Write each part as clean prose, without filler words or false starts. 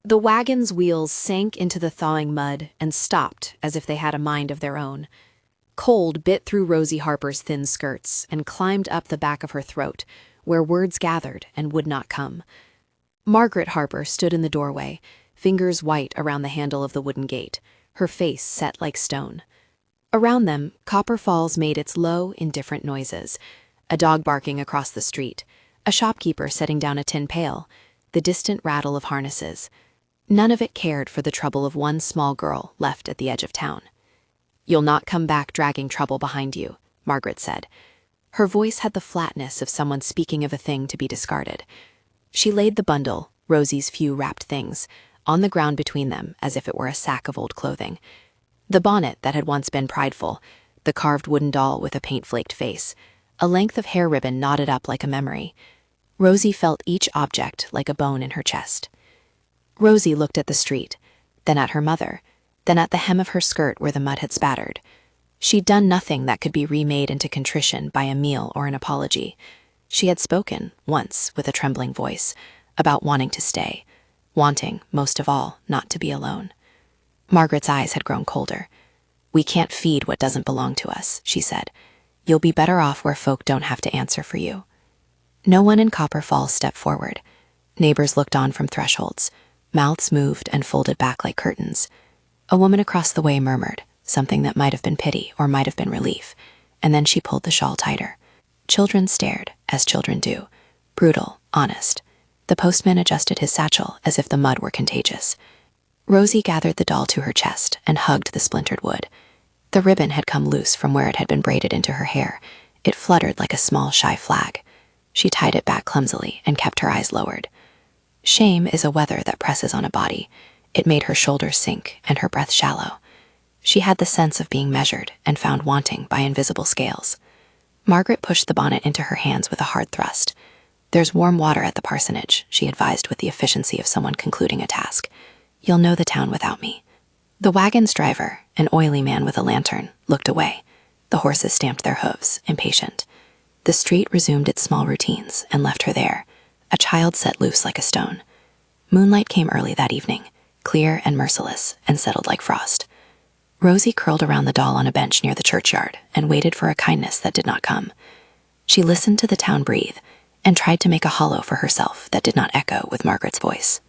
The wagon's wheels sank into the thawing mud and stopped as if they had a mind of their own. Cold bit through Rosie Harper's thin skirts and climbed up the back of her throat, where words gathered and would not come. Margaret Harper stood in the doorway, fingers white around the handle of the wooden gate, her face set like stone. Around them, Copper Falls made its low, indifferent noises. A dog barking across the street, a shopkeeper setting down a tin pail, the distant rattle of harnesses. None of it cared for the trouble of one small girl left at the edge of town. "You'll not come back dragging trouble behind you," Margaret said. Her voice had the flatness of someone speaking of a thing to be discarded. She laid the bundle, Rosie's few wrapped things, on the ground between them as if it were a sack of old clothing. The bonnet that had once been prideful, the carved wooden doll with a paint-flaked face, a length of hair ribbon knotted up like a memory. Rosie felt each object like a bone in her chest. Rosie looked at the street, then at her mother, then at the hem of her skirt where the mud had spattered. She'd done nothing that could be remade into contrition by a meal or an apology. She had spoken, once, with a trembling voice, about wanting to stay, wanting, most of all, not to be alone. Margaret's eyes had grown colder. "We can't feed what doesn't belong to us," she said. "You'll be better off where folk don't have to answer for you." No one in Copper Falls stepped forward. Neighbors looked on from thresholds. Mouths moved and folded back like curtains. A woman across the way murmured, something that might have been pity or might have been relief, and then she pulled the shawl tighter. Children stared, as children do, brutal, honest. The postman adjusted his satchel as if the mud were contagious. Rosie gathered the doll to her chest and hugged the splintered wood. The ribbon had come loose from where it had been braided into her hair. It fluttered like a small, shy flag. She tied it back clumsily and kept her eyes lowered. Shame is a weather that presses on a body. It made her shoulders sink and her breath shallow. She had the sense of being measured and found wanting by invisible scales. Margaret pushed the bonnet into her hands with a hard thrust. "There's warm water at the parsonage," she advised with the efficiency of someone concluding a task. "You'll know the town without me." The wagon's driver, an oily man with a lantern, looked away. The horses stamped their hooves, impatient. The street resumed its small routines and left her there, a child set loose like a stone. Moonlight came early that evening, clear and merciless, and settled like frost. Rosie curled around the doll on a bench near the churchyard and waited for a kindness that did not come. She listened to the town breathe and tried to make a hollow for herself that did not echo with Margaret's voice.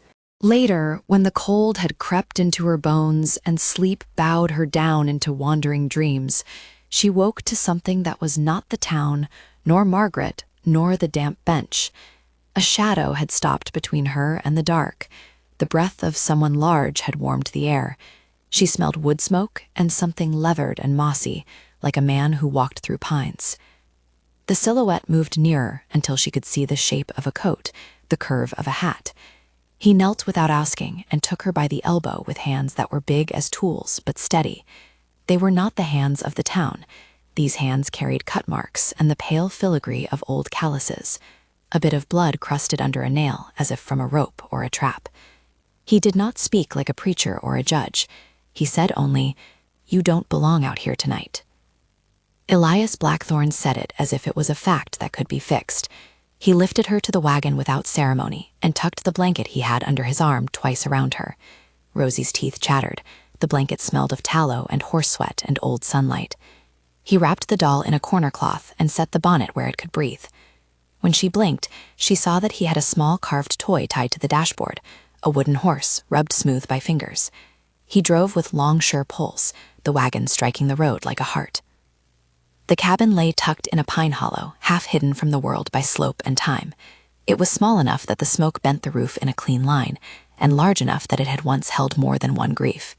Later, when the cold had crept into her bones and sleep bowed her down into wandering dreams, she woke to something that was not the town, nor Margaret, nor the damp bench. A shadow had stopped between her and the dark. The breath of someone large had warmed the air. She smelled wood smoke and something leathered and mossy, like a man who walked through pines. The silhouette moved nearer until she could see the shape of a coat, the curve of a hat. He knelt without asking and took her by the elbow with hands that were big as tools but steady. They were not the hands of the town. These hands carried cut marks and the pale filigree of old calluses, a bit of blood crusted under a nail as if from a rope or a trap. He did not speak like a preacher or a judge. He said only, "You don't belong out here tonight." Elias Blackthorne said it as if it was a fact that could be fixed. He lifted her to the wagon without ceremony and tucked the blanket he had under his arm twice around her. Rosie's teeth chattered. The blanket smelled of tallow and horse sweat and old sunlight. He wrapped the doll in a corner cloth and set the bonnet where it could breathe. When she blinked, she saw that he had a small carved toy tied to the dashboard, a wooden horse rubbed smooth by fingers. He drove with long, sure pulls, the wagon striking the road like a heart. The cabin lay tucked in a pine hollow, half hidden from the world by slope and time. It was small enough that the smoke bent the roof in a clean line, and large enough that it had once held more than one grief.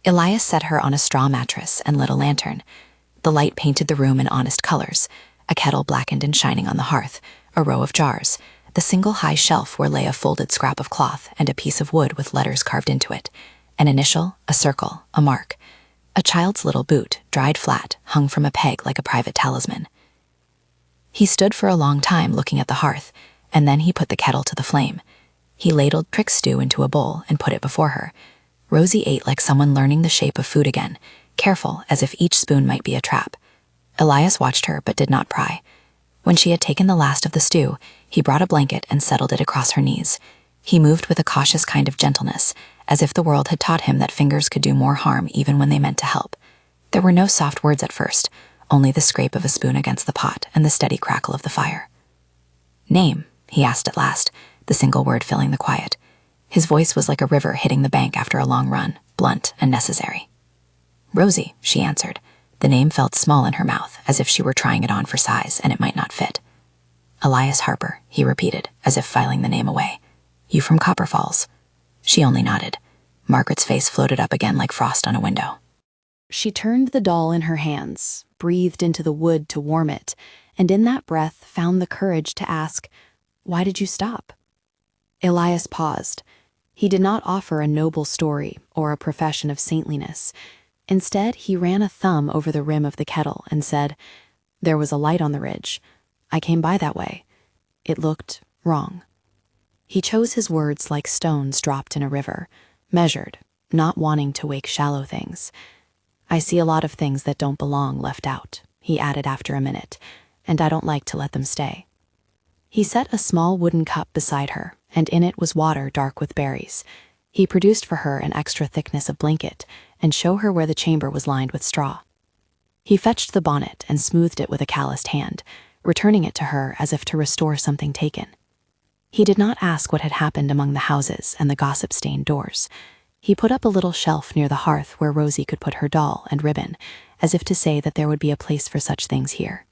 Elias set her on a straw mattress and lit a lantern. The light painted the room in honest colors, a kettle blackened and shining on the hearth, a row of jars, the single high shelf where lay a folded scrap of cloth and a piece of wood with letters carved into it, an initial, a circle, a mark. A child's little boot, dried flat, hung from a peg like a private talisman. He stood for a long time looking at the hearth, and then he put the kettle to the flame. He ladled trick stew into a bowl and put it before her. Rosie ate like someone learning the shape of food again, careful as if each spoon might be a trap. Elias watched her but did not pry. When she had taken the last of the stew, he brought a blanket and settled it across her knees. He moved with a cautious kind of gentleness, as if the world had taught him that fingers could do more harm even when they meant to help. There were no soft words at first, only the scrape of a spoon against the pot and the steady crackle of the fire. "Name?" he asked at last, the single word filling the quiet. His voice was like a river hitting the bank after a long run, blunt and necessary. "Rosie," she answered. The name felt small in her mouth, as if she were trying it on for size and it might not fit. "Elias Harper," he repeated, as if filing the name away. "You from Copper Falls?" She only nodded. Margaret's face floated up again like frost on a window. She turned the doll in her hands, breathed into the wood to warm it, and in that breath found the courage to ask, "Why did you stop?" Elias paused. He did not offer a noble story or a profession of saintliness. Instead, he ran a thumb over the rim of the kettle and said, "There was a light on the ridge. I came by that way. It looked wrong." He chose his words like stones dropped in a river, measured, not wanting to wake shallow things. "I see a lot of things that don't belong left out," he added after a minute, "and I don't like to let them stay." He set a small wooden cup beside her, and in it was water dark with berries. He produced for her an extra thickness of blanket and showed her where the chamber was lined with straw. He fetched the bonnet and smoothed it with a calloused hand, returning it to her as if to restore something taken. He did not ask what had happened among the houses and the gossip-stained doors. He put up a little shelf near the hearth where Rosie could put her doll and ribbon, as if to say that there would be a place for such things here.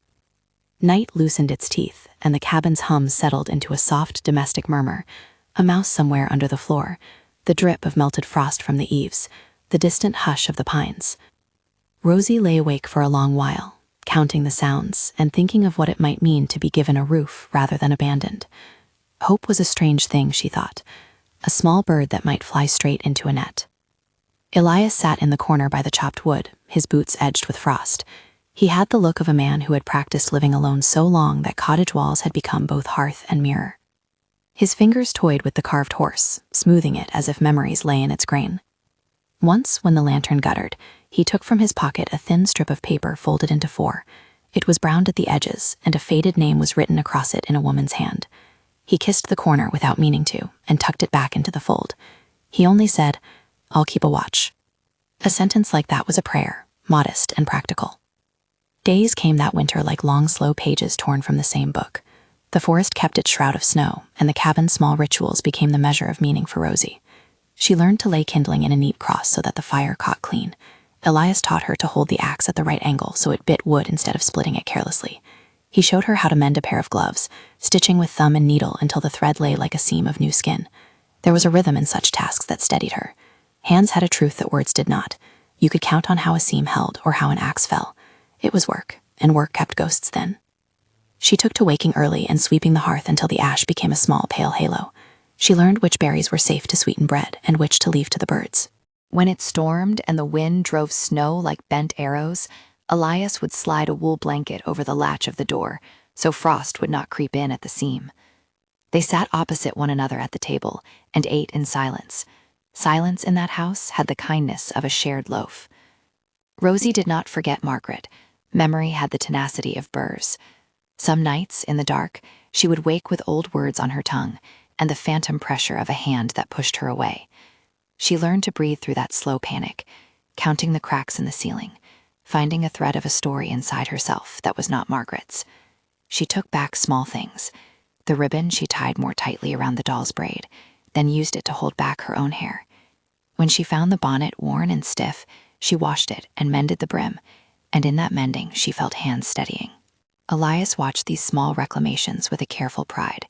Night loosened its teeth, and the cabin's hum settled into a soft domestic murmur, a mouse somewhere under the floor, the drip of melted frost from the eaves, the distant hush of the pines. Rosie lay awake for a long while, counting the sounds and thinking of what it might mean to be given a roof rather than abandoned. Hope was a strange thing, she thought, a small bird that might fly straight into a net. Elias sat in the corner by the chopped wood, his boots edged with frost. He had the look of a man who had practiced living alone so long that cottage walls had become both hearth and mirror. His fingers toyed with the carved horse, smoothing it as if memories lay in its grain. Once, when the lantern guttered, he took from his pocket a thin strip of paper folded into four. It was browned at the edges, and a faded name was written across it in a woman's hand. He kissed the corner without meaning to, and tucked it back into the fold. He only said, "I'll keep a watch." A sentence like that was a prayer, modest and practical. Days came that winter like long, slow pages torn from the same book. The forest kept its shroud of snow, and the cabin's small rituals became the measure of meaning for Rosie. She learned to lay kindling in a neat cross so that the fire caught clean. Elias taught her to hold the axe at the right angle so it bit wood instead of splitting it carelessly. He showed her how to mend a pair of gloves, stitching with thumb and needle until the thread lay like a seam of new skin. There was a rhythm in such tasks that steadied her. Hands had a truth that words did not. You could count on how a seam held or how an axe fell. It was work, and work kept ghosts thin. She took to waking early and sweeping the hearth until the ash became a small pale halo. She learned which berries were safe to sweeten bread and which to leave to the birds. When it stormed and the wind drove snow like bent arrows, Elias would slide a wool blanket over the latch of the door so frost would not creep in at the seam. They sat opposite one another at the table and ate in silence. Silence in that house had the kindness of a shared loaf. Rosie did not forget Margaret. Memory had the tenacity of burrs. Some nights, in the dark, she would wake with old words on her tongue and the phantom pressure of a hand that pushed her away. She learned to breathe through that slow panic, counting the cracks in the ceiling, finding a thread of a story inside herself that was not Margaret's. She took back small things. The ribbon she tied more tightly around the doll's braid, then used it to hold back her own hair. When she found the bonnet worn and stiff, she washed it and mended the brim, and in that mending she felt hands steadying. Elias watched these small reclamations with a careful pride.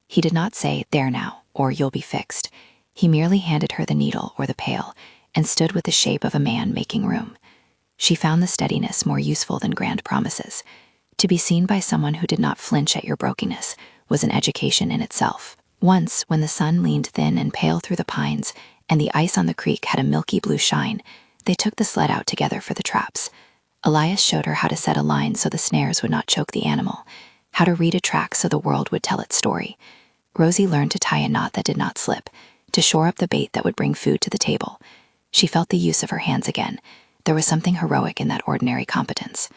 He did not say, "There now," or "You'll be fixed." He merely handed her the needle or the pail and stood with the shape of a man making room. She found the steadiness more useful than grand promises. To be seen by someone who did not flinch at your brokenness was an education in itself. Once, when the sun leaned thin and pale through the pines and the ice on the creek had a milky blue shine, they took the sled out together for the traps. Elias showed her how to set a line so the snares would not choke the animal, how to read a track so the world would tell its story. Rosie learned to tie a knot that did not slip, to shore up the bait that would bring food to the table. She felt the use of her hands again. There was something heroic in that ordinary competence.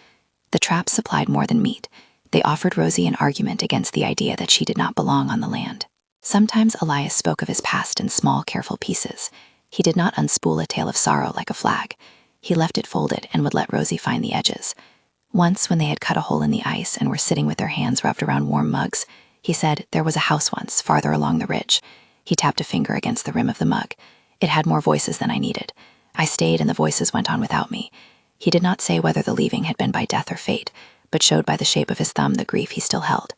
The traps supplied more than meat. They offered Rosie an argument against the idea that she did not belong on the land. Sometimes Elias spoke of his past in small, careful pieces. He did not unspool a tale of sorrow like a flag. He left it folded and would let Rosie find the edges. Once, when they had cut a hole in the ice and were sitting with their hands rubbed around warm mugs, he said, "There was a house once, farther along the ridge." He tapped a finger against the rim of the mug. "It had more voices than I needed. I stayed and the voices went on without me." He did not say whether the leaving had been by death or fate, but showed by the shape of his thumb the grief he still held.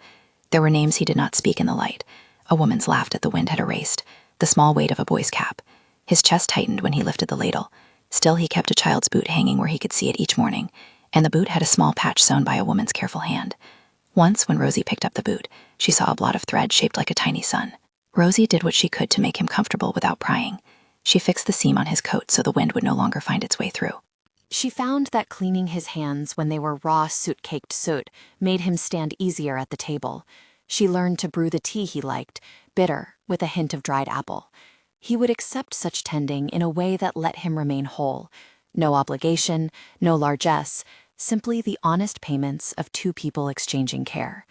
There were names he did not speak in the light. A woman's laugh that the wind had erased, the small weight of a boy's cap. His chest tightened when he lifted the ladle. Still, he kept a child's boot hanging where he could see it each morning, and the boot had a small patch sewn by a woman's careful hand. Once, when Rosie picked up the boot, she saw a blot of thread shaped like a tiny sun. Rosie did what she could to make him comfortable without prying. She fixed the seam on his coat so the wind would no longer find its way through. She found that cleaning his hands when they were raw soot-caked soot made him stand easier at the table. She learned to brew the tea he liked, bitter, with a hint of dried apple. He would accept such tending in a way that let him remain whole. No obligation, no largesse, simply the honest payments of two people exchanging care.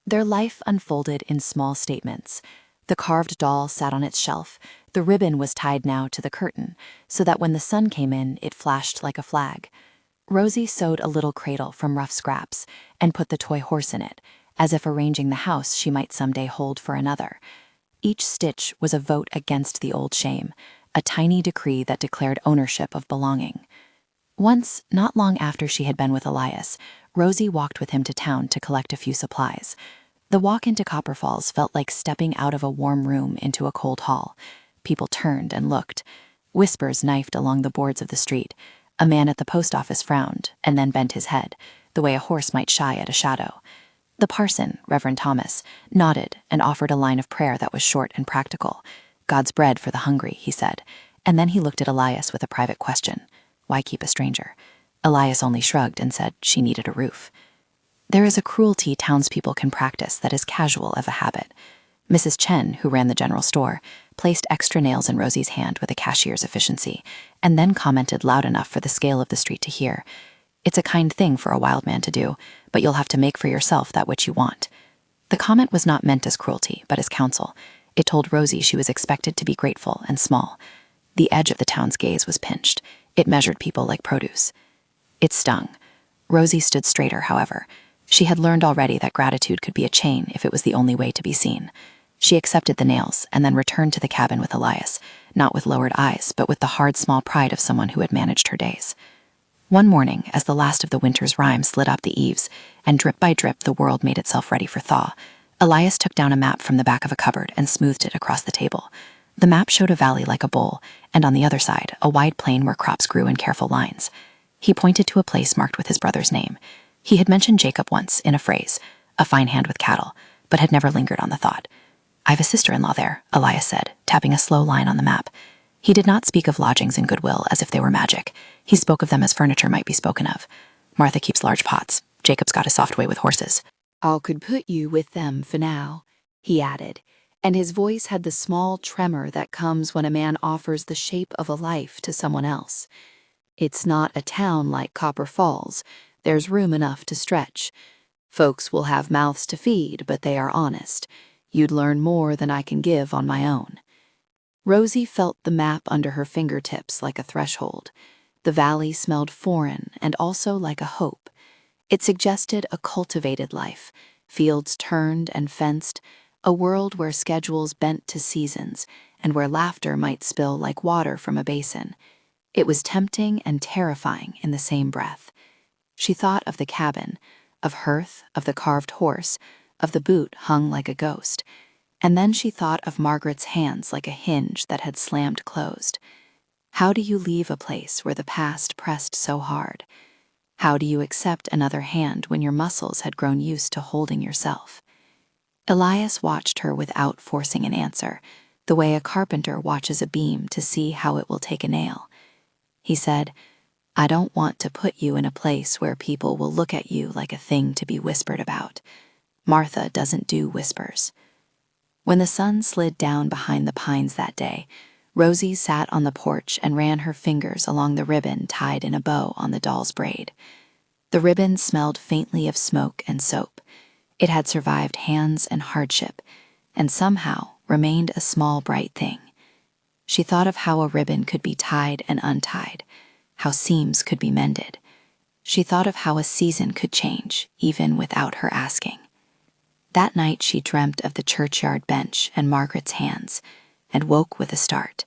Their life unfolded in small statements. The carved doll sat on its shelf. The ribbon was tied now to the curtain, so that when the sun came in, it flashed like a flag. Rosie sewed a little cradle from rough scraps and put the toy horse in it, as if arranging the house she might someday hold for another. Each stitch was a vote against the old shame, a tiny decree that declared ownership of belonging. Once, not long after she had been with Elias, Rosie walked with him to town to collect a few supplies. The walk into Copper Falls felt like stepping out of a warm room into a cold hall. People turned and looked. Whispers knifed along the boards of the street. A man at the post office frowned and then bent his head, the way a horse might shy at a shadow. The parson, Reverend Thomas, nodded and offered a line of prayer that was short and practical. "God's bread for the hungry," he said, and then he looked at Elias with a private question. Why keep a stranger? Elias only shrugged and said she needed a roof. There is a cruelty townspeople can practice that is casual of a habit. Mrs. Chen, who ran the general store, placed extra nails in Rosie's hand with a cashier's efficiency, and then commented loud enough for the scale of the street to hear, "It's a kind thing for a wild man to do, but you'll have to make for yourself that which you want." The comment was not meant as cruelty, but as counsel. It told Rosie she was expected to be grateful and small. The edge of the town's gaze was pinched. It measured people like produce. It stung. Rosie stood straighter, however. She had learned already that gratitude could be a chain if it was the only way to be seen. She accepted the nails and then returned to the cabin with Elias, not with lowered eyes, but with the hard, small pride of someone who had managed her days. One morning, as the last of the winter's rime slid up the eaves, and drip by drip the world made itself ready for thaw, Elias took down a map from the back of a cupboard and smoothed it across the table. The map showed a valley like a bowl, and on the other side, a wide plain where crops grew in careful lines. He pointed to a place marked with his brother's name. He had mentioned Jacob once, in a phrase, a fine hand with cattle, but had never lingered on the thought. "I've a sister-in-law there," Elias said, tapping a slow line on the map. He did not speak of lodgings and goodwill as if they were magic. He spoke of them as furniture might be spoken of. "Martha keeps large pots. Jacob's got a soft way with horses." "I could put you with them for now," he added, and his voice had the small tremor that comes when a man offers the shape of a life to someone else. "It's not a town like Copper Falls. There's room enough to stretch. Folks will have mouths to feed, but they are honest. You'd learn more than I can give on my own." Rosie felt the map under her fingertips like a threshold. The valley smelled foreign and also like a hope. It suggested a cultivated life, fields turned and fenced, a world where schedules bent to seasons and where laughter might spill like water from a basin. It was tempting and terrifying in the same breath. She thought of the cabin, of hearth, of the carved horse, of the boot hung like a ghost. And then she thought of Margaret's hands like a hinge that had slammed closed. How do you leave a place where the past pressed so hard? How do you accept another hand when your muscles had grown used to holding yourself? Elias watched her without forcing an answer, the way a carpenter watches a beam to see how it will take a nail. He said, "I don't want to put you in a place where people will look at you like a thing to be whispered about. Martha doesn't do whispers." When the sun slid down behind the pines that day, Rosie sat on the porch and ran her fingers along the ribbon tied in a bow on the doll's braid. The ribbon smelled faintly of smoke and soap. It had survived hands and hardship, and somehow, remained a small bright thing. She thought of how a ribbon could be tied and untied, how seams could be mended. She thought of how a season could change, even without her asking. That night she dreamt of the churchyard bench and Margaret's hands, and woke with a start.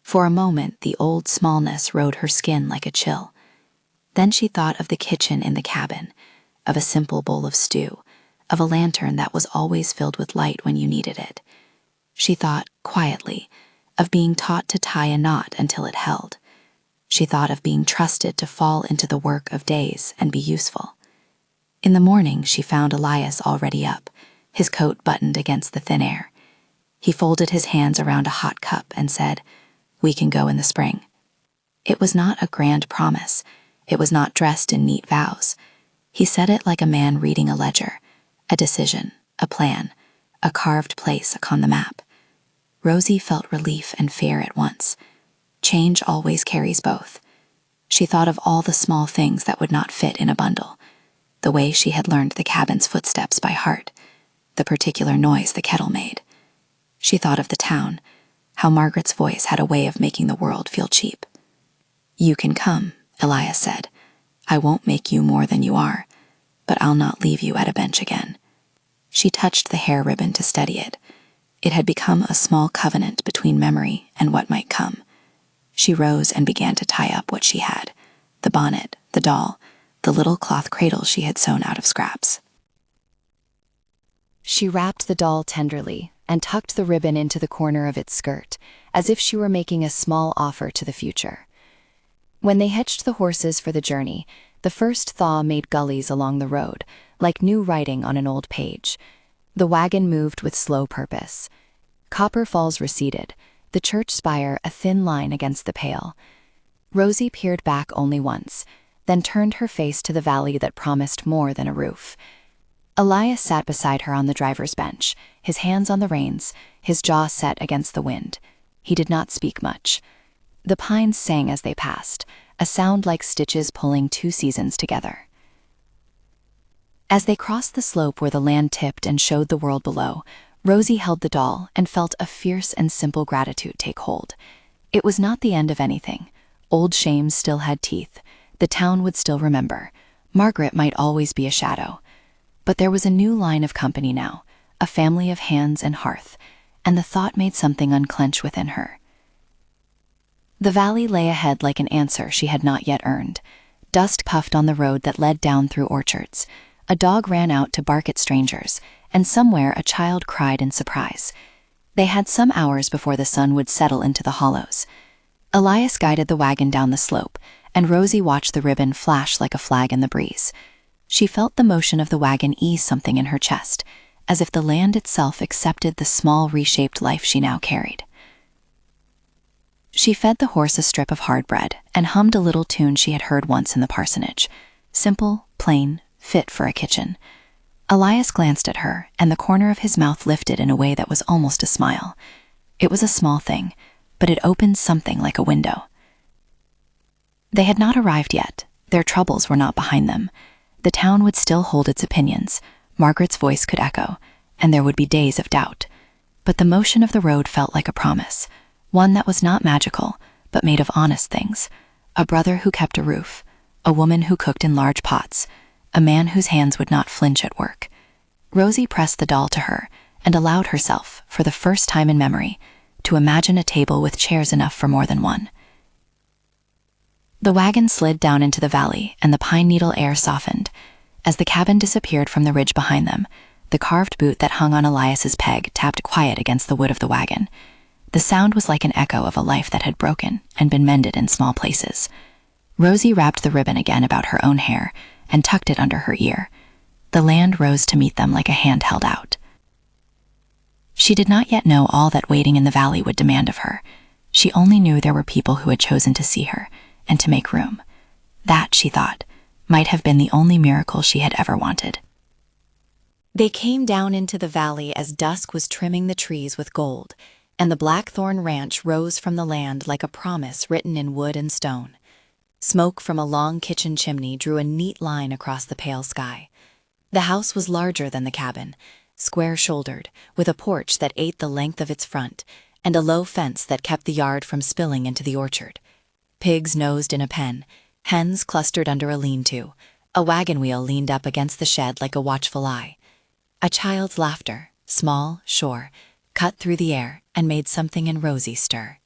For a moment the old smallness rode her skin like a chill. Then she thought of the kitchen in the cabin, of a simple bowl of stew, of a lantern that was always filled with light when you needed it. She thought, quietly, of being taught to tie a knot until it held. She thought of being trusted to fall into the work of days and be useful. In the morning she found Elias already up, his coat buttoned against the thin air. He folded his hands around a hot cup and said, "We can go in the spring." It was not a grand promise. It was not dressed in neat vows. He said it like a man reading a ledger, a decision, a plan, a carved place upon the map. Rosie felt relief and fear at once. Change always carries both. She thought of all the small things that would not fit in a bundle, the way she had learned the cabin's footsteps by heart, the particular noise the kettle made. She thought of the town, how Margaret's voice had a way of making the world feel cheap. "You can come," Elias said. "I won't make you more than you are, but I'll not leave you at a bench again." She touched the hair ribbon to steady it. It had become a small covenant between memory and what might come. She rose and began to tie up what she had, the bonnet, the doll, the little cloth cradle she had sewn out of scraps. She wrapped the doll tenderly and tucked the ribbon into the corner of its skirt, as if she were making a small offer to the future. When they hitched the horses for the journey, the first thaw made gullies along the road, like new writing on an old page. The wagon moved with slow purpose. Copper Falls receded, the church spire a thin line against the pale. Rosie peered back only once, then turned her face to the valley that promised more than a roof. Elias sat beside her on the driver's bench, his hands on the reins, his jaw set against the wind. He did not speak much. The pines sang as they passed, a sound like stitches pulling two seasons together. As they crossed the slope where the land tipped and showed the world below, Rosie held the doll and felt a fierce and simple gratitude take hold. It was not the end of anything. Old shames still had teeth. The town would still remember. Margaret might always be a shadow. But there was a new line of company now, a family of hands and hearth, and the thought made something unclench within her. The valley lay ahead like an answer she had not yet earned. Dust puffed on the road that led down through orchards. A dog ran out to bark at strangers, and somewhere a child cried in surprise. They had some hours before the sun would settle into the hollows. Elias guided the wagon down the slope, and Rosie watched the ribbon flash like a flag in the breeze. She felt the motion of the wagon ease something in her chest, as if the land itself accepted the small, reshaped life she now carried. She fed the horse a strip of hard bread and hummed a little tune she had heard once in the parsonage. Simple, plain, fit for a kitchen. Elias glanced at her, and the corner of his mouth lifted in a way that was almost a smile. It was a small thing, but it opened something like a window. They had not arrived yet. Their troubles were not behind them. The town would still hold its opinions. Margaret's voice could echo, and there would be days of doubt. But the motion of the road felt like a promise, one that was not magical, but made of honest things. A brother who kept a roof, a woman who cooked in large pots, a man whose hands would not flinch at work. Rosie pressed the doll to her and allowed herself, for the first time in memory, to imagine a table with chairs enough for more than one. The wagon slid down into the valley, and the pine needle air softened. As the cabin disappeared from the ridge behind them, the carved boot that hung on Elias's peg tapped quiet against the wood of the wagon. The sound was like an echo of a life that had broken and been mended in small places. Rosie wrapped the ribbon again about her own hair and tucked it under her ear. The land rose to meet them like a hand held out. She did not yet know all that waiting in the valley would demand of her. She only knew there were people who had chosen to see her and to make room. That, she thought, might have been the only miracle she had ever wanted. They came down into the valley as dusk was trimming the trees with gold, and the Blackthorn Ranch rose from the land like a promise written in wood and stone. Smoke from a long kitchen chimney drew a neat line across the pale sky. The house was larger than the cabin, square-shouldered, with a porch that ate the length of its front, and a low fence that kept the yard from spilling into the orchard. Pigs nosed in a pen, hens clustered under a lean-to, a wagon wheel leaned up against the shed like a watchful eye. A child's laughter, small, sure, cut through the air and made something in Rosie stir.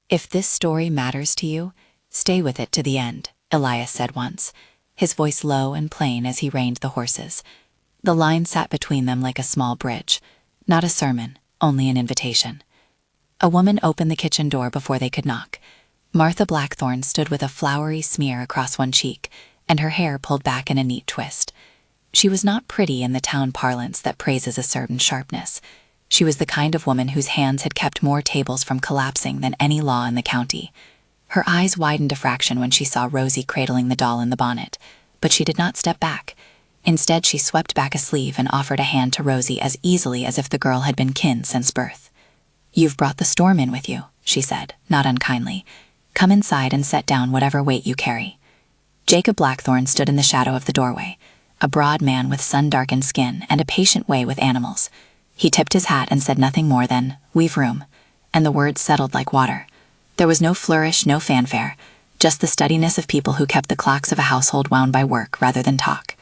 "If this story matters to you, stay with it to the end," Elias said once, his voice low and plain as he reined the horses. The line sat between them like a small bridge, not a sermon, only an invitation. A woman opened the kitchen door before they could knock. Martha Blackthorne stood with a flowery smear across one cheek, and her hair pulled back in a neat twist. She was not pretty in the town parlance that praises a certain sharpness. She was the kind of woman whose hands had kept more tables from collapsing than any law in the county. Her eyes widened a fraction when she saw Rosie cradling the doll in the bonnet, but she did not step back. Instead, she swept back a sleeve and offered a hand to Rosie as easily as if the girl had been kin since birth. "You've brought the storm in with you," she said, not unkindly. "Come inside and set down whatever weight you carry." Jacob Blackthorne stood in the shadow of the doorway, a broad man with sun-darkened skin and a patient way with animals. He tipped his hat and said nothing more than, "We've room," and the words settled like water. There was no flourish, no fanfare, just the steadiness of people who kept the clocks of a household wound by work rather than talk.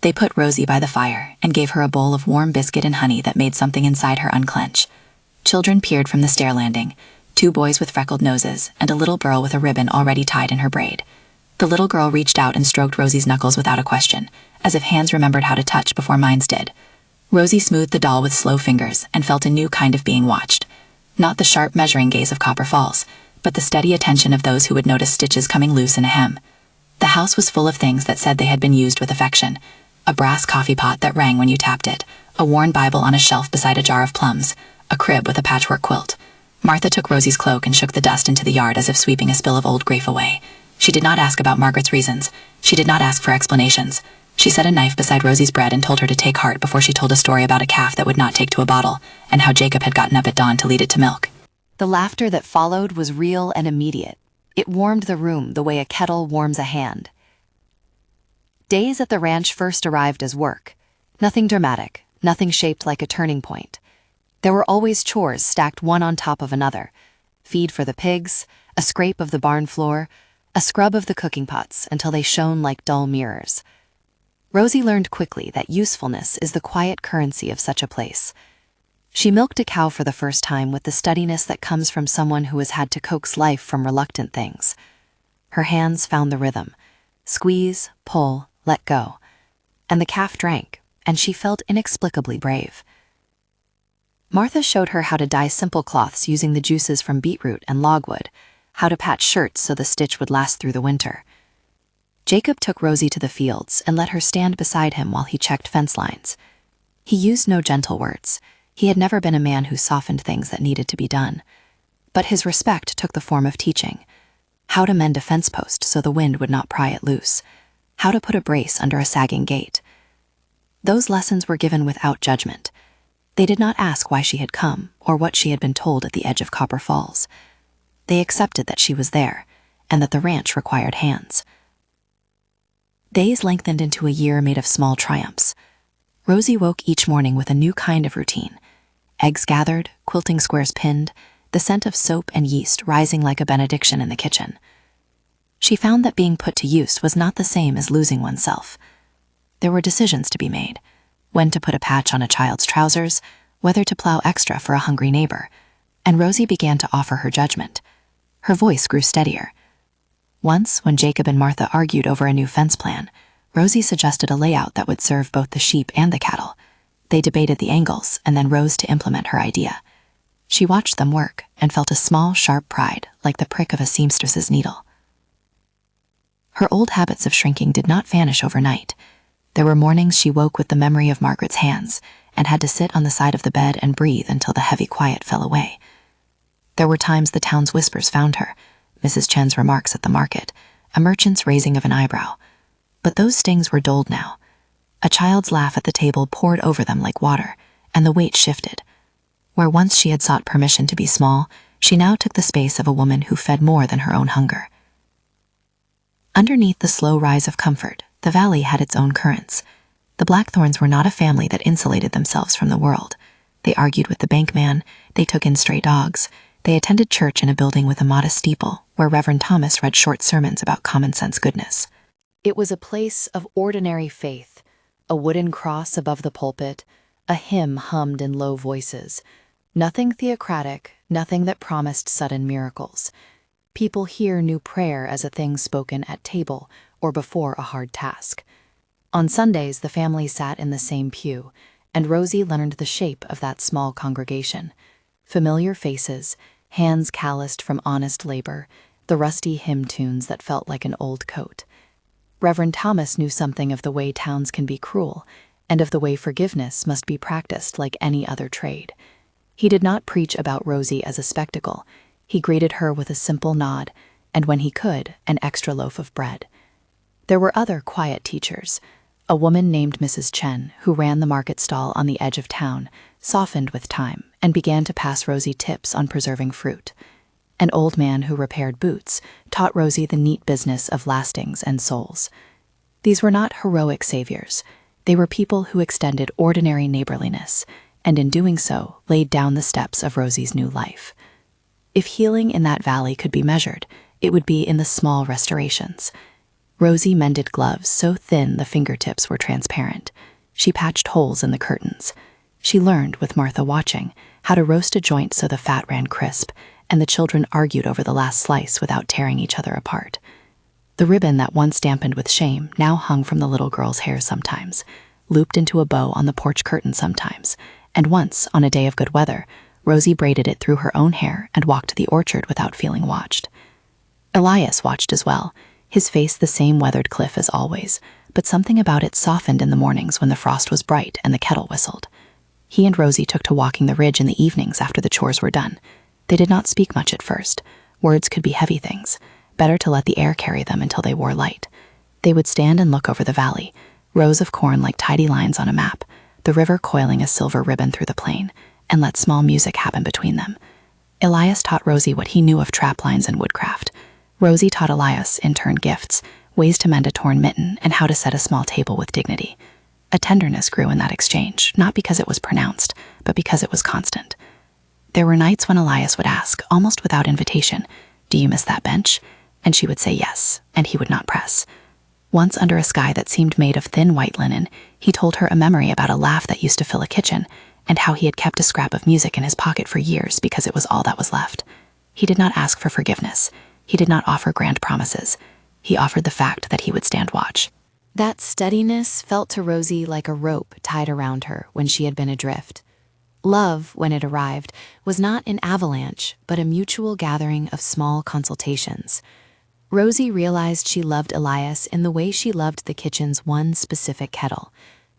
They put Rosie by the fire and gave her a bowl of warm biscuit and honey that made something inside her unclench. Children peered from the stair landing, 2 boys with freckled noses and a little girl with a ribbon already tied in her braid. The little girl reached out and stroked Rosie's knuckles without a question, as if hands remembered how to touch before minds did. Rosie smoothed the doll with slow fingers and felt a new kind of being watched. Not the sharp measuring gaze of Copper Falls, but the steady attention of those who would notice stitches coming loose in a hem. The house was full of things that said they had been used with affection. A brass coffee pot that rang when you tapped it, a worn Bible on a shelf beside a jar of plums, a crib with a patchwork quilt. Martha took Rosie's cloak and shook the dust into the yard as if sweeping a spill of old grief away. She did not ask about Margaret's reasons. She did not ask for explanations. She set a knife beside Rosie's bread and told her to take heart before she told a story about a calf that would not take to a bottle, and how Jacob had gotten up at dawn to lead it to milk. The laughter that followed was real and immediate. It warmed the room the way a kettle warms a hand. Days at the ranch first arrived as work. Nothing dramatic, nothing shaped like a turning point. There were always chores stacked one on top of another. Feed for the pigs, a scrape of the barn floor, a scrub of the cooking pots until they shone like dull mirrors. Rosie learned quickly that usefulness is the quiet currency of such a place. She milked a cow for the first time with the steadiness that comes from someone who has had to coax life from reluctant things. Her hands found the rhythm. Squeeze, pull, let go. And the calf drank, and she felt inexplicably brave. Martha showed her how to dye simple cloths using the juices from beetroot and logwood, how to patch shirts so the stitch would last through the winter. Jacob took Rosie to the fields and let her stand beside him while he checked fence lines. He used no gentle words. He had never been a man who softened things that needed to be done. But his respect took the form of teaching. How to mend a fence post so the wind would not pry it loose. How to put a brace under a sagging gate. Those lessons were given without judgment. They did not ask why she had come or what she had been told at the edge of Copper Falls. They accepted that she was there and that the ranch required hands. Days lengthened into a year made of small triumphs. Rosie woke each morning with a new kind of routine. Eggs gathered, quilting squares pinned, the scent of soap and yeast rising like a benediction in the kitchen. She found that being put to use was not the same as losing oneself. There were decisions to be made: when to put a patch on a child's trousers, whether to plow extra for a hungry neighbor, and Rosie began to offer her judgment. Her voice grew steadier. Once, when Jacob and Martha argued over a new fence plan, Rosie suggested a layout that would serve both the sheep and the cattle. They debated the angles and then rose to implement her idea. She watched them work and felt a small, sharp pride, like the prick of a seamstress's needle. Her old habits of shrinking did not vanish overnight. There were mornings she woke with the memory of Margaret's hands and had to sit on the side of the bed and breathe until the heavy quiet fell away. There were times the town's whispers found her, Mrs. Chen's remarks at the market, a merchant's raising of an eyebrow. But those stings were dulled now. A child's laugh at the table poured over them like water, and the weight shifted. Where once she had sought permission to be small, she now took the space of a woman who fed more than her own hunger. Underneath the slow rise of comfort, the valley had its own currents. The Blackthorns were not a family that insulated themselves from the world. They argued with the bank man, they took in stray dogs, they attended church in a building with a modest steeple, where Reverend Thomas read short sermons about common-sense goodness. It was a place of ordinary faith, a wooden cross above the pulpit, a hymn hummed in low voices. Nothing theocratic, nothing that promised sudden miracles. People here knew prayer as a thing spoken at table or before a hard task. On Sundays, the family sat in the same pew, and Rosie learned the shape of that small congregation. Familiar faces, hands calloused from honest labor, the rusty hymn tunes that felt like an old coat. Reverend Thomas knew something of the way towns can be cruel, and of the way forgiveness must be practiced like any other trade. He did not preach about Rosie as a spectacle. He greeted her with a simple nod, and when he could, an extra loaf of bread. There were other quiet teachers. A woman named Mrs. Chen, who ran the market stall on the edge of town, softened with time and began to pass Rosie tips on preserving fruit. An old man who repaired boots taught Rosie the neat business of lastings and souls. These were not heroic saviors. They were people who extended ordinary neighborliness, and in doing so, laid down the steps of Rosie's new life. If healing in that valley could be measured, it would be in the small restorations. Rosie mended gloves so thin the fingertips were transparent. She patched holes in the curtains. She learned, with Martha watching, how to roast a joint so the fat ran crisp, and the children argued over the last slice without tearing each other apart. The ribbon that once dampened with shame now hung from the little girl's hair sometimes, looped into a bow on the porch curtain sometimes, and once, on a day of good weather, Rosie braided it through her own hair and walked to the orchard without feeling watched. Elias watched as well, his face the same weathered cliff as always, but something about it softened in the mornings when the frost was bright and the kettle whistled. He and Rosie took to walking the ridge in the evenings after the chores were done. They did not speak much at first. Words could be heavy things. Better to let the air carry them until they wore light. They would stand and look over the valley, rows of corn like tidy lines on a map, the river coiling a silver ribbon through the plain, and let small music happen between them. Elias taught Rosie what he knew of trap lines and woodcraft. Rosie taught Elias, in turn, gifts, ways to mend a torn mitten, and how to set a small table with dignity. A tenderness grew in that exchange, not because it was pronounced, but because it was constant. There were nights when Elias would ask, almost without invitation, "Do you miss that bench?" And she would say yes, and he would not press. Once, under a sky that seemed made of thin white linen, he told her a memory about a laugh that used to fill a kitchen, and how he had kept a scrap of music in his pocket for years because it was all that was left. He did not ask for forgiveness. He did not offer grand promises. He offered the fact that he would stand watch. That steadiness felt to Rosie like a rope tied around her when she had been adrift. Love, when it arrived, was not an avalanche, but a mutual gathering of small consultations. Rosie realized she loved Elias in the way she loved the kitchen's one specific kettle,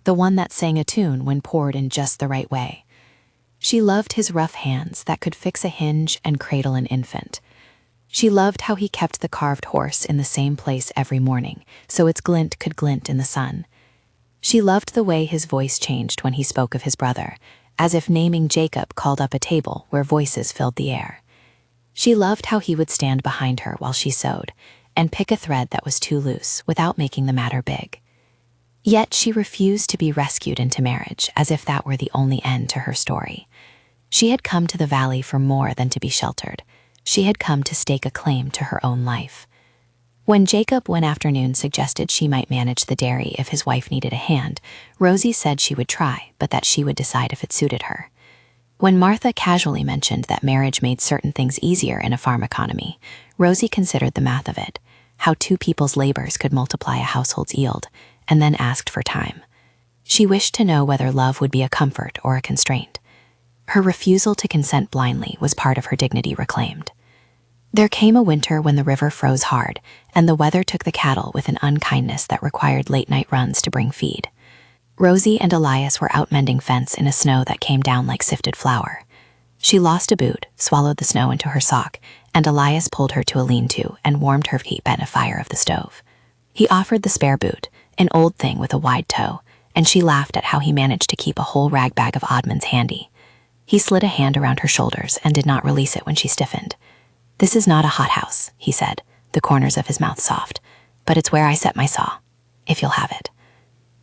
the one that sang a tune when poured in just the right way. She loved his rough hands that could fix a hinge and cradle an infant. She loved how he kept the carved horse in the same place every morning, so its glint could glint in the sun. She loved the way his voice changed when he spoke of his brother, as if naming Jacob called up a table where voices filled the air. She loved how he would stand behind her while she sewed, and pick a thread that was too loose without making the matter big. Yet she refused to be rescued into marriage, as if that were the only end to her story. She had come to the valley for more than to be sheltered. She had come to stake a claim to her own life. When Jacob one afternoon suggested she might manage the dairy if his wife needed a hand, Rosie said she would try, but that she would decide if it suited her. When Martha casually mentioned that marriage made certain things easier in a farm economy, Rosie considered the math of it, how two people's labors could multiply a household's yield, and then asked for time. She wished to know whether love would be a comfort or a constraint. Her refusal to consent blindly was part of her dignity reclaimed. There came a winter when the river froze hard, and the weather took the cattle with an unkindness that required late-night runs to bring feed. Rosie and Elias were out mending fence in a snow that came down like sifted flour. She lost a boot, swallowed the snow into her sock, and Elias pulled her to a lean-to and warmed her feet by the fire of the stove. He offered the spare boot, an old thing with a wide toe, and she laughed at how he managed to keep a whole rag bag of oddments handy. He slid a hand around her shoulders and did not release it when she stiffened. "This is not a hothouse," he said, the corners of his mouth soft, "but it's where I set my saw, if you'll have it."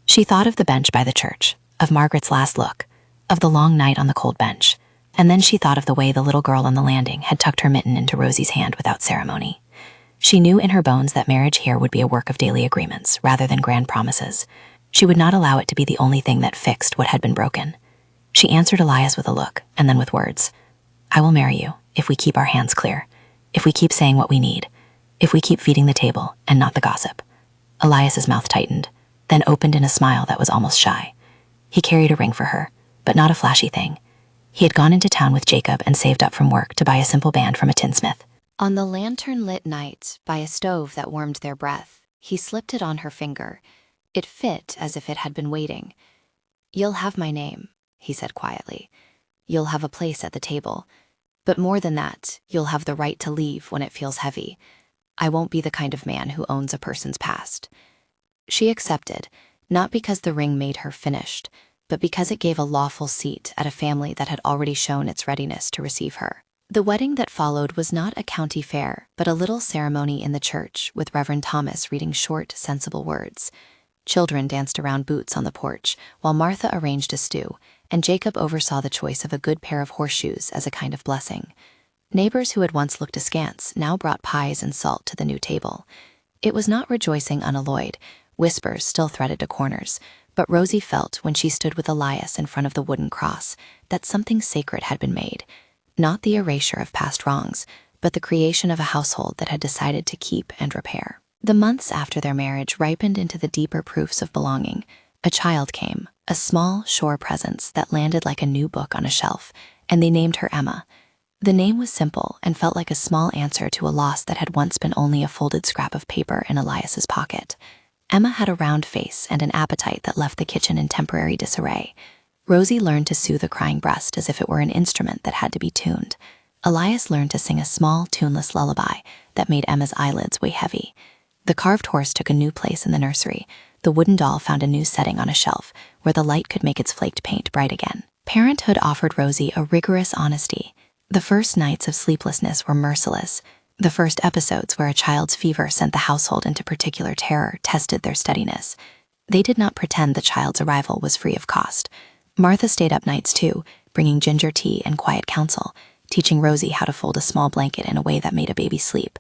She thought of the bench by the church, of Margaret's last look, of the long night on the cold bench, and then she thought of the way the little girl on the landing had tucked her mitten into Rosie's hand without ceremony. She knew in her bones that marriage here would be a work of daily agreements rather than grand promises. She would not allow it to be the only thing that fixed what had been broken. She answered Elias with a look, and then with words. I will marry you, if we keep our hands clear, if we keep saying what we need, if we keep feeding the table and not the gossip. Elias's mouth tightened, then opened in a smile that was almost shy. He carried a ring for her, but not a flashy thing. He had gone into town with Jacob and saved up from work to buy a simple band from a tinsmith. On the lantern-lit night, by a stove that warmed their breath, he slipped it on her finger. It fit as if it had been waiting. You'll have my name, he said quietly. You'll have a place at the table. But more than that, you'll have the right to leave when it feels heavy. I won't be the kind of man who owns a person's past. She accepted, not because the ring made her finished, but because it gave a lawful seat at a family that had already shown its readiness to receive her. The wedding that followed was not a county fair, but a little ceremony in the church with Reverend Thomas reading short, sensible words. Children danced around Boots on the porch, while Martha arranged a stew, and Jacob oversaw the choice of a good pair of horseshoes as a kind of blessing. Neighbors who had once looked askance now brought pies and salt to the new table. It was not rejoicing unalloyed. Whispers still threaded the corners, but Rosie felt when she stood with Elias in front of the wooden cross that something sacred had been made. Not the erasure of past wrongs, but the creation of a household that had decided to keep and repair. The months after their marriage ripened into the deeper proofs of belonging. A child came, a small, sure presence that landed like a new book on a shelf, and they named her Emma. The name was simple and felt like a small answer to a loss that had once been only a folded scrap of paper in Elias's pocket. Emma had a round face and an appetite that left the kitchen in temporary disarray. Rosie learned to soothe a crying breast as if it were an instrument that had to be tuned. Elias learned to sing a small, tuneless lullaby that made Emma's eyelids weigh heavy. The carved horse took a new place in the nursery. The wooden doll found a new setting on a shelf where the light could make its flaked paint bright again. Parenthood offered Rosie a rigorous honesty. The first nights of sleeplessness were merciless. The first episodes where a child's fever sent the household into particular terror tested their steadiness. They did not pretend the child's arrival was free of cost. Martha stayed up nights too, bringing ginger tea and quiet counsel, teaching Rosie how to fold a small blanket in a way that made a baby sleep.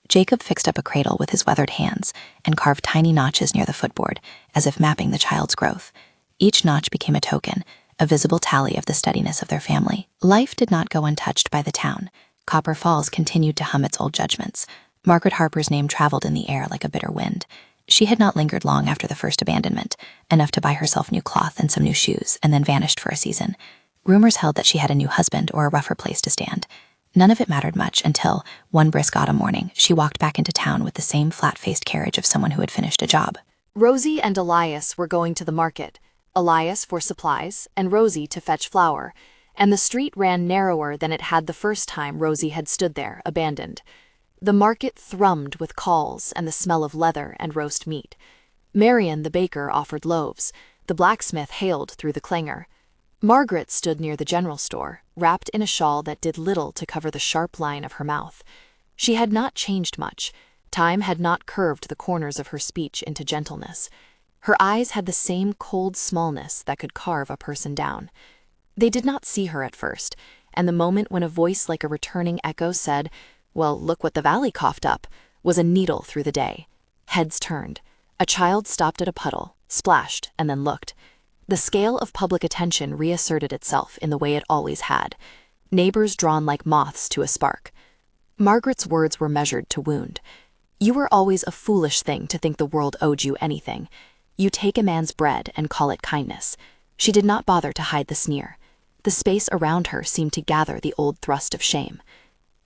Jacob fixed up a cradle with his weathered hands and carved tiny notches near the footboard, as if mapping the child's growth. Each notch became a token, a visible tally of the steadiness of their family. Life did not go untouched by the town. Copper Falls continued to hum its old judgments. Margaret Harper's name traveled in the air like a bitter wind. She had not lingered long after the first abandonment, enough to buy herself new cloth and some new shoes, and then vanished for a season. Rumors held that she had a new husband or a rougher place to stand. None of it mattered much until, one brisk autumn morning, she walked back into town with the same flat-faced carriage of someone who had finished a job. Rosie and Elias were going to the market, Elias for supplies and Rosie to fetch flour, and the street ran narrower than it had the first time Rosie had stood there, abandoned. The market thrummed with calls and the smell of leather and roast meat. Marion, the baker, offered loaves. The blacksmith hailed through the clangor. Margaret stood near the general store, wrapped in a shawl that did little to cover the sharp line of her mouth. She had not changed much. Time had not curved the corners of her speech into gentleness. Her eyes had the same cold smallness that could carve a person down. They did not see her at first, and the moment when a voice like a returning echo said, "Well, look what the valley coughed up," was a needle through the day. Heads turned. A child stopped at a puddle, splashed, and then looked. The scale of public attention reasserted itself in the way it always had. Neighbors drawn like moths to a spark. Margaret's words were measured to wound. You were always a foolish thing to think the world owed you anything. You take a man's bread and call it kindness. She did not bother to hide the sneer. The space around her seemed to gather the old thrust of shame.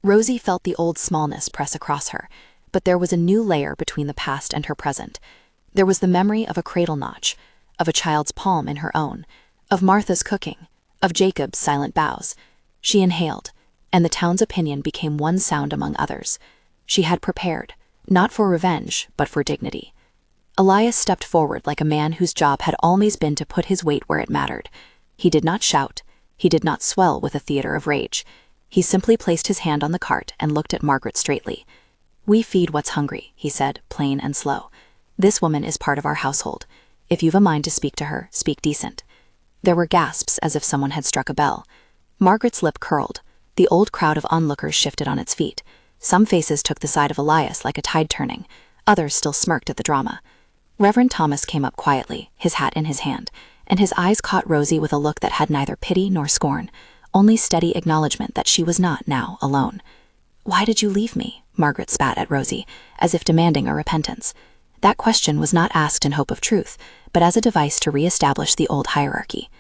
Rosie felt the old smallness press across her, but there was a new layer between the past and her present. There was the memory of a cradle notch, of a child's palm in her own, of Martha's cooking, of Jacob's silent bows. She inhaled, and the town's opinion became one sound among others. She had prepared, not for revenge, but for dignity. Elias stepped forward like a man whose job had always been to put his weight where it mattered. He did not shout. He did not swell with a theater of rage. He simply placed his hand on the cart and looked at Margaret straightly. "We feed what's hungry," he said, plain and slow. "This woman is part of our household. If you've a mind to speak to her, speak decent." There were gasps as if someone had struck a bell. Margaret's lip curled. The old crowd of onlookers shifted on its feet. Some faces took the side of Elias like a tide turning. Others still smirked at the drama. Reverend Thomas came up quietly, his hat in his hand, and his eyes caught Rosie with a look that had neither pity nor scorn, only steady acknowledgement that she was not now alone. "Why did you leave me?" Margaret spat at Rosie, as if demanding a repentance. That question was not asked in hope of truth, but as a device to re-establish the old hierarchy.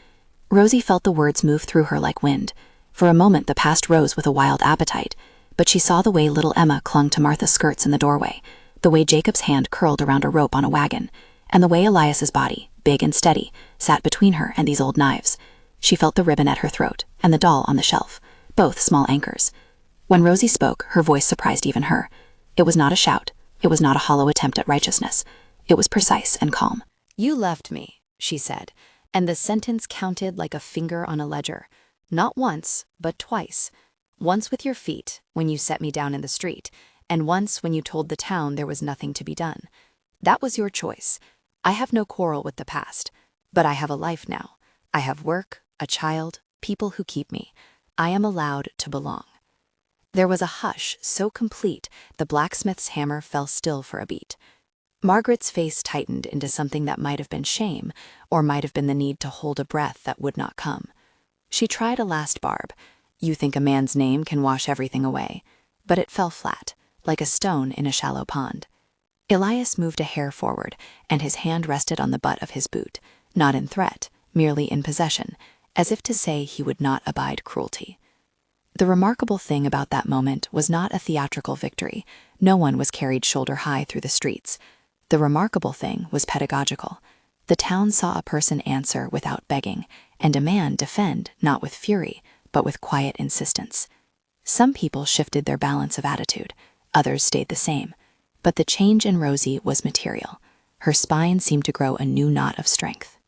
Rosie felt the words move through her like wind. For a moment the past rose with a wild appetite, but she saw the way little Emma clung to Martha's skirts in the doorway, the way Jacob's hand curled around a rope on a wagon, and the way Elias's body, big and steady, sat between her and these old knives. She felt the ribbon at her throat and the doll on the shelf, both small anchors. When Rosie spoke, her voice surprised even her. It was not a shout. It was not a hollow attempt at righteousness. It was precise and calm. "You left me," she said, and the sentence counted like a finger on a ledger. Not once, but twice. Once with your feet, when you set me down in the street, and once when you told the town there was nothing to be done. That was your choice. I have no quarrel with the past, but I have a life now. I have work, a child, people who keep me. I am allowed to belong." There was a hush so complete the blacksmith's hammer fell still for a beat. Margaret's face tightened into something that might have been shame, or might have been the need to hold a breath that would not come. She tried a last barb. "You think a man's name can wash everything away," but it fell flat, like a stone in a shallow pond. Elias moved a hair forward, and his hand rested on the butt of his boot, not in threat, merely in possession, as if to say he would not abide cruelty. The remarkable thing about that moment was not a theatrical victory. No one was carried shoulder high through the streets. The remarkable thing was pedagogical. The town saw a person answer without begging, and a man defend not with fury, but with quiet insistence. Some people shifted their balance of attitude, others stayed the same, but the change in Rosie was material. Her spine seemed to grow a new knot of strength.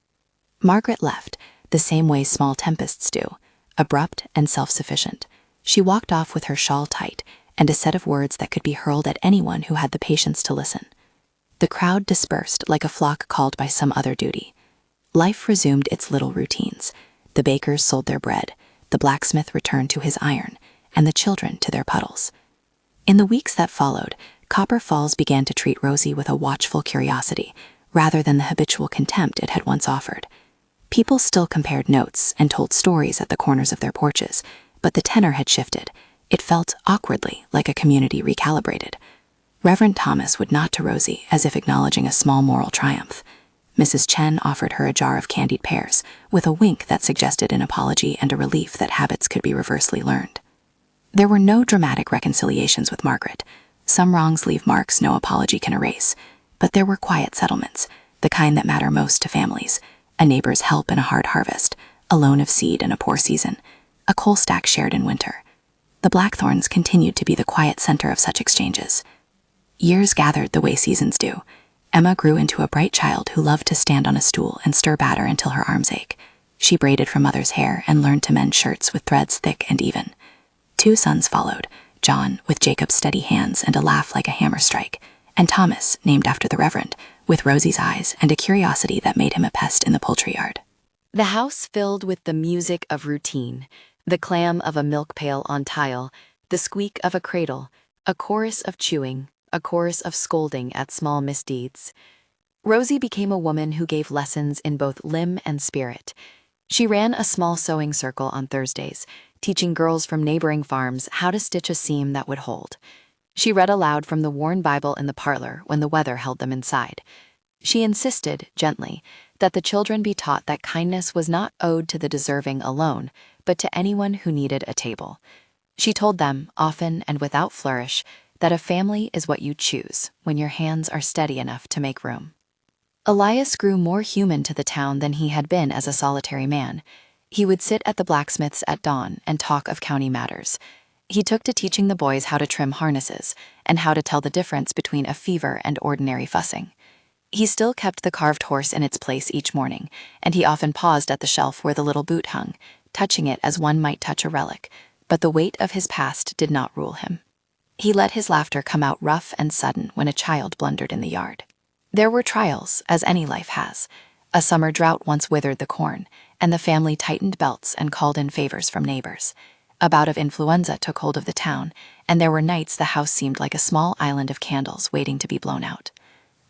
Margaret left, the same way small tempests do, abrupt and self-sufficient. She walked off with her shawl tight and a set of words that could be hurled at anyone who had the patience to listen. The crowd dispersed like a flock called by some other duty. Life resumed its little routines. The bakers sold their bread, the blacksmith returned to his iron, and the children to their puddles. In the weeks that followed, Copper Falls began to treat Rosie with a watchful curiosity, rather than the habitual contempt it had once offered. People still compared notes and told stories at the corners of their porches, but the tenor had shifted. It felt awkwardly like a community recalibrated. Reverend Thomas would nod to Rosie as if acknowledging a small moral triumph. Mrs. Chen offered her a jar of candied pears, with a wink that suggested an apology and a relief that habits could be reversely learned. There were no dramatic reconciliations with Margaret. Some wrongs leave marks no apology can erase, but there were quiet settlements, the kind that matter most to families: a neighbor's help in a hard harvest, a loan of seed in a poor season, a coal stack shared in winter. The Blackthorns continued to be the quiet center of such exchanges. Years gathered the way seasons do. Emma grew into a bright child who loved to stand on a stool and stir batter until her arms ache. She braided her mother's hair and learned to mend shirts with threads thick and even. 2 sons followed, John, with Jacob's steady hands and a laugh like a hammer strike, and Thomas, named after the Reverend, with Rosie's eyes and a curiosity that made him a pest in the poultry yard. The house filled with the music of routine, the clam of a milk pail on tile, the squeak of a cradle, a chorus of chewing, a chorus of scolding at small misdeeds. Rosie became a woman who gave lessons in both limb and spirit. She ran a small sewing circle on Thursdays, teaching girls from neighboring farms how to stitch a seam that would hold. She read aloud from the worn Bible in the parlor when the weather held them inside. She insisted, gently, that the children be taught that kindness was not owed to the deserving alone, but to anyone who needed a table. She told them, often and without flourish, that a family is what you choose when your hands are steady enough to make room. Elias grew more human to the town than he had been as a solitary man. He would sit at the blacksmith's at dawn and talk of county matters. He took to teaching the boys how to trim harnesses and how to tell the difference between a fever and ordinary fussing. He still kept the carved horse in its place each morning, and he often paused at the shelf where the little boot hung, touching it as one might touch a relic, but the weight of his past did not rule him. He let his laughter come out rough and sudden when a child blundered in the yard. There were trials, as any life has, A summer drought once withered the corn, and the family tightened belts and called in favors from neighbors. A bout of influenza took hold of the town, and there were nights the house seemed like a small island of candles waiting to be blown out.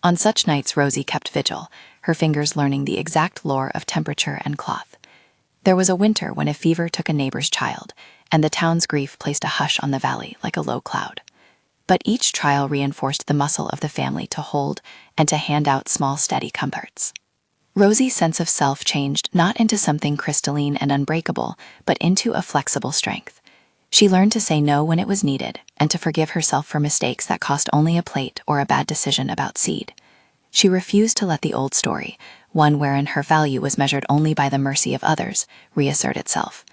On such nights Rosie kept vigil, her fingers learning the exact lore of temperature and cloth. There was a winter when a fever took a neighbor's child, and the town's grief placed a hush on the valley like a low cloud. But each trial reinforced the muscle of the family to hold and to hand out small, steady comforts. Rosie's sense of self changed not into something crystalline and unbreakable, but into a flexible strength. She learned to say no when it was needed, and to forgive herself for mistakes that cost only a plate or a bad decision about seed. She refused to let the old story, one wherein her value was measured only by the mercy of others, reassert itself.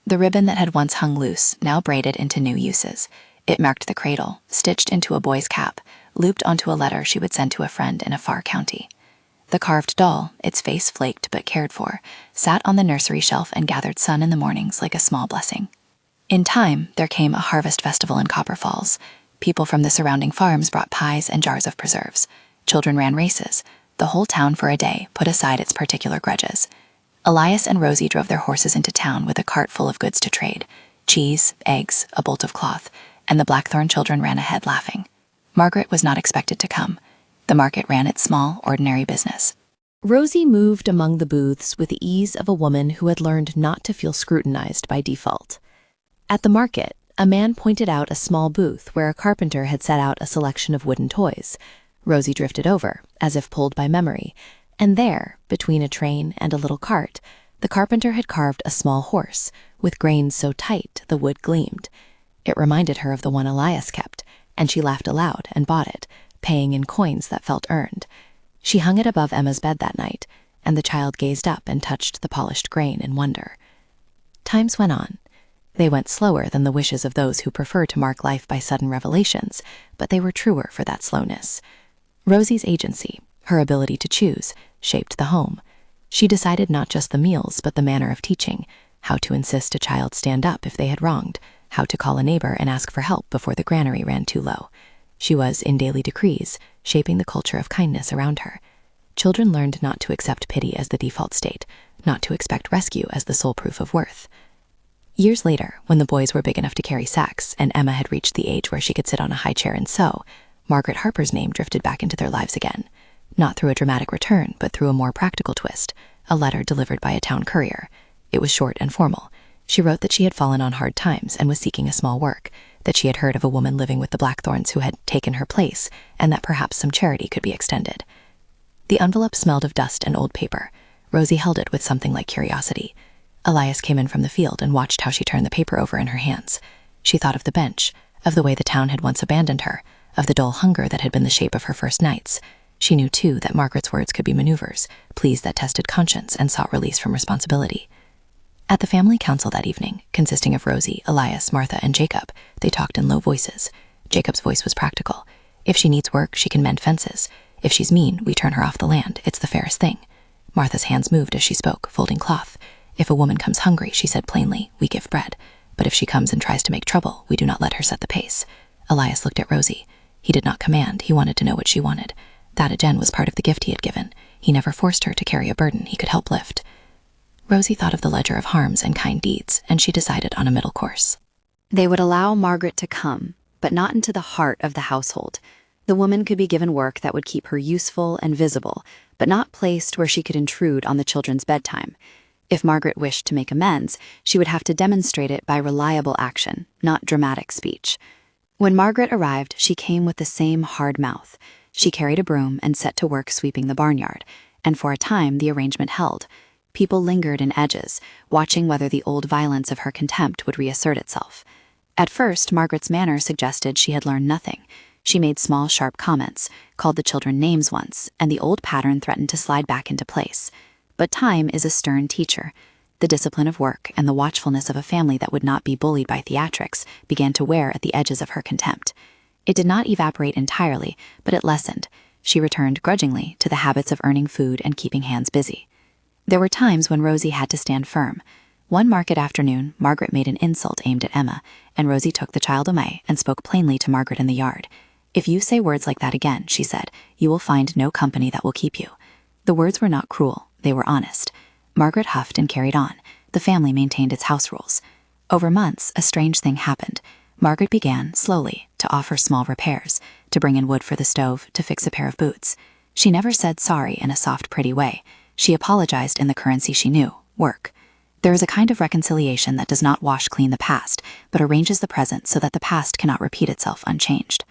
The ribbon that had once hung loose now braided into new uses. It marked the cradle, stitched into a boy's cap, looped onto a letter she would send to a friend in a far county. The carved doll, its face flaked but cared for, sat on the nursery shelf and gathered sun in the mornings like a small blessing. In time, there came a harvest festival in Copper Falls. People from the surrounding farms brought pies and jars of preserves. Children ran races. The whole town for a day put aside its particular grudges. Elias and Rosie drove their horses into town with a cart full of goods to trade: cheese, eggs, a bolt of cloth, and the Blackthorn children ran ahead laughing. Margaret was not expected to come. The market ran its small, ordinary business. Rosie moved among the booths with the ease of a woman who had learned not to feel scrutinized by default. At the market, a man pointed out a small booth where a carpenter had set out a selection of wooden toys. Rosie drifted over, as if pulled by memory, and there, between a train and a little cart, the carpenter had carved a small horse, with grains so tight the wood gleamed. It reminded her of the one Elias kept, and she laughed aloud and bought it, paying in coins that felt earned. She hung it above Emma's bed that night, and the child gazed up and touched the polished grain in wonder. Times went on. They went slower than the wishes of those who prefer to mark life by sudden revelations, but they were truer for that slowness. Rosie's agency, her ability to choose, shaped the home. She decided not just the meals, but the manner of teaching, how to insist a child stand up if they had wronged, how to call a neighbor and ask for help before the granary ran too low. She was, in daily decrees, shaping the culture of kindness around her. Children learned not to accept pity as the default state, not to expect rescue as the sole proof of worth. Years later, when the boys were big enough to carry sacks and Emma had reached the age where she could sit on a high chair and sew, Margaret Harper's name drifted back into their lives again, not through a dramatic return, but through a more practical twist, a letter delivered by a town courier. It was short and formal. She wrote that she had fallen on hard times and was seeking a small work, that she had heard of a woman living with the Blackthorns who had taken her place, and that perhaps some charity could be extended. The envelope smelled of dust and old paper. Rosie held it with something like curiosity. Elias came in from the field and watched how she turned the paper over in her hands. She thought of the bench, of the way the town had once abandoned her, of the dull hunger that had been the shape of her first nights. She knew, too, that Margaret's words could be maneuvers, pleas that tested conscience and sought release from responsibility. At the family council that evening, consisting of Rosie, Elias, Martha, and Jacob, they talked in low voices. Jacob's voice was practical. If she needs work, she can mend fences. If she's mean, we turn her off the land. It's the fairest thing. Martha's hands moved as she spoke, folding cloth. If a woman comes hungry, she said plainly, we give bread. But if she comes and tries to make trouble, we do not let her set the pace. Elias looked at Rosie. He did not command. He wanted to know what she wanted. That again was part of the gift he had given. He never forced her to carry a burden he could help lift. Rosie thought of the ledger of harms and kind deeds, and she decided on a middle course. They would allow Margaret to come, but not into the heart of the household. The woman could be given work that would keep her useful and visible, but not placed where she could intrude on the children's bedtime. If Margaret wished to make amends, she would have to demonstrate it by reliable action, not dramatic speech. When Margaret arrived, she came with the same hard mouth. She carried a broom and set to work sweeping the barnyard, and for a time the arrangement held. People lingered in edges, watching whether the old violence of her contempt would reassert itself. At first, Margaret's manner suggested she had learned nothing. She made small, sharp comments, called the children names once, and the old pattern threatened to slide back into place. But time is a stern teacher. The discipline of work and the watchfulness of a family that would not be bullied by theatrics began to wear at the edges of her contempt. It did not evaporate entirely, but it lessened. She returned grudgingly to the habits of earning food and keeping hands busy. There were times when Rosie had to stand firm. One market afternoon, Margaret made an insult aimed at Emma, and Rosie took the child away and spoke plainly to Margaret in the yard. "If you say words like that again," she said, "you will find no company that will keep you." The words were not cruel. They were honest. Margaret huffed and carried on. The family maintained its house rules. Over months, a strange thing happened. Margaret began, slowly, to offer small repairs, to bring in wood for the stove, to fix a pair of boots. She never said sorry in a soft, pretty way. She apologized in the currency she knew, work. There is a kind of reconciliation that does not wash clean the past, but arranges the present so that the past cannot repeat itself unchanged.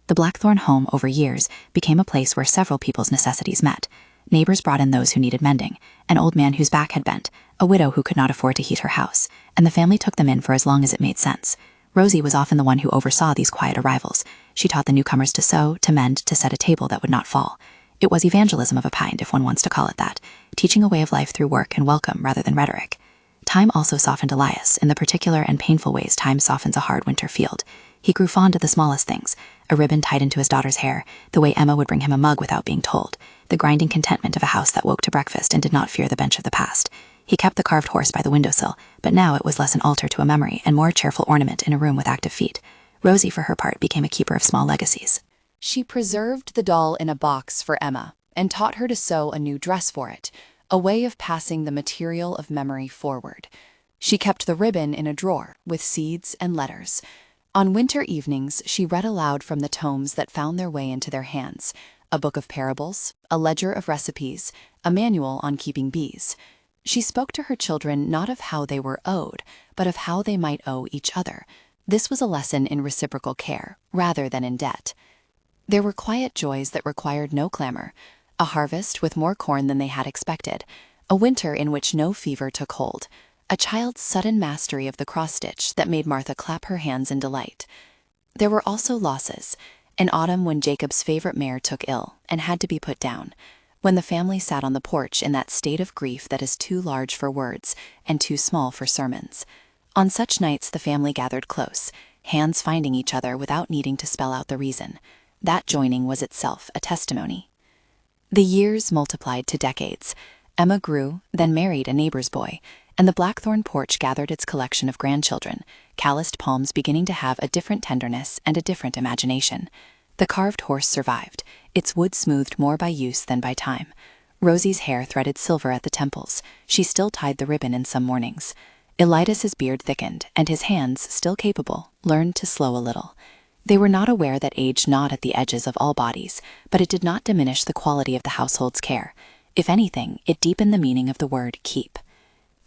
The Blackthorn home, over years, became a place where several people's necessities met. Neighbors brought in those who needed mending, an old man whose back had bent, a widow who could not afford to heat her house, and the family took them in for as long as it made sense. Rosie was often the one who oversaw these quiet arrivals. She taught the newcomers to sew, to mend, to set a table that would not fall. It was evangelism of a kind, if one wants to call it that, teaching a way of life through work and welcome rather than rhetoric. Time also softened Elias, in the particular and painful ways time softens a hard winter field. He grew fond of the smallest things, a ribbon tied into his daughter's hair, the way Emma would bring him a mug without being told, the grinding contentment of a house that woke to breakfast and did not fear the bench of the past. He kept the carved horse by the windowsill, but now it was less an altar to a memory and more a cheerful ornament in a room with active feet. Rosie, for her part, became a keeper of small legacies. She preserved the doll in a box for Emma and taught her to sew a new dress for it, a way of passing the material of memory forward. She kept the ribbon in a drawer with seeds and letters. On winter evenings, she read aloud from the tomes that found their way into their hands, a book of parables, a ledger of recipes, a manual on keeping bees. She spoke to her children not of how they were owed, but of how they might owe each other. This was a lesson in reciprocal care, rather than in debt. There were quiet joys that required no clamor, a harvest with more corn than they had expected, a winter in which no fever took hold, a child's sudden mastery of the cross-stitch that made Martha clap her hands in delight. There were also losses, an autumn when Jacob's favorite mare took ill and had to be put down, when the family sat on the porch in that state of grief that is too large for words and too small for sermons. On such nights the family gathered close, hands finding each other without needing to spell out the reason. That joining was itself a testimony. The years multiplied to decades. Emma grew, then married a neighbor's boy, and the Blackthorn porch gathered its collection of grandchildren, calloused palms beginning to have a different tenderness and a different imagination. The carved horse survived, its wood smoothed more by use than by time. Rosie's hair threaded silver at the temples. She still tied the ribbon in some mornings. Elias's beard thickened, and his hands, still capable, learned to slow a little. They were not aware that age gnawed at the edges of all bodies, but it did not diminish the quality of the household's care. If anything, it deepened the meaning of the word keep.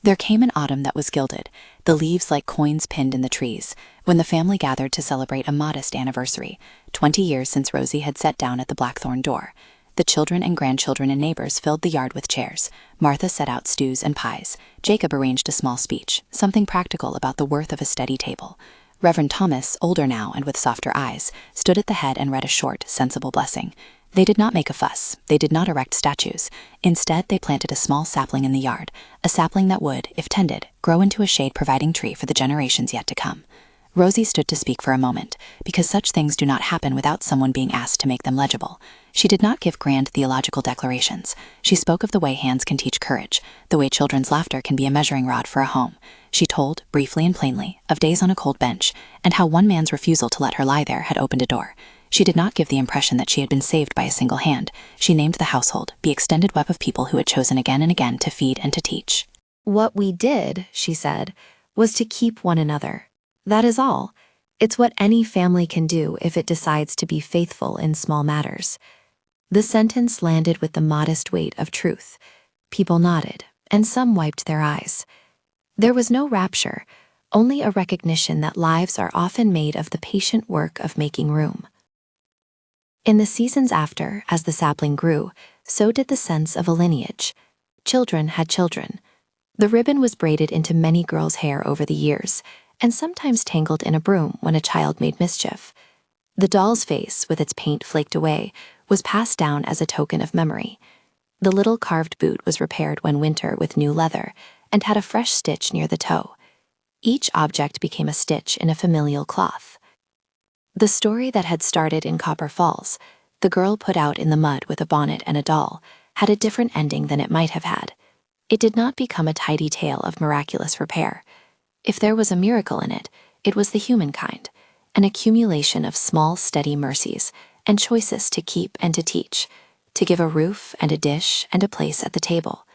There came an autumn that was gilded, the leaves like coins pinned in the trees, when the family gathered to celebrate a modest anniversary, 20 years since Rosie had sat down at the Blackthorn door. The children and grandchildren and neighbors filled the yard with chairs. Martha set out stews and pies. Jacob arranged a small speech, something practical about the worth of a steady table. Reverend Thomas, older now and with softer eyes, stood at the head and read a short, sensible blessing. They did not make a fuss. They did not erect statues. Instead, they planted a small sapling in the yard, a sapling that would, if tended, grow into a shade-providing tree for the generations yet to come. Rosie stood to speak for a moment, because such things do not happen without someone being asked to make them legible. She did not give grand theological declarations. She spoke of the way hands can teach courage, the way children's laughter can be a measuring rod for a home. She told, briefly and plainly, of days on a cold bench, and how one man's refusal to let her lie there had opened a door. She did not give the impression that she had been saved by a single hand. She named the household, the extended web of people who had chosen again and again to feed and to teach. "What we did," she said, "was to keep one another. That is all. It's what any family can do if it decides to be faithful in small matters." The sentence landed with the modest weight of truth. People nodded, and some wiped their eyes. There was no rapture, only a recognition that lives are often made of the patient work of making room. In the seasons after, as the sapling grew, so did the sense of a lineage. Children had children. The ribbon was braided into many girls' hair over the years, and sometimes tangled in a broom when a child made mischief. The doll's face, with its paint flaked away, was passed down as a token of memory. The little carved boot was repaired one winter with new leather, and had a fresh stitch near the toe. Each object became a stitch in a familial cloth. The story that had started in Copper Falls, the girl put out in the mud with a bonnet and a doll, had a different ending than it might have had. It did not become a tidy tale of miraculous repair. If there was a miracle in it, it was the human kind, an accumulation of small, steady mercies and choices to keep and to teach, to give a roof and a dish and a place at the table.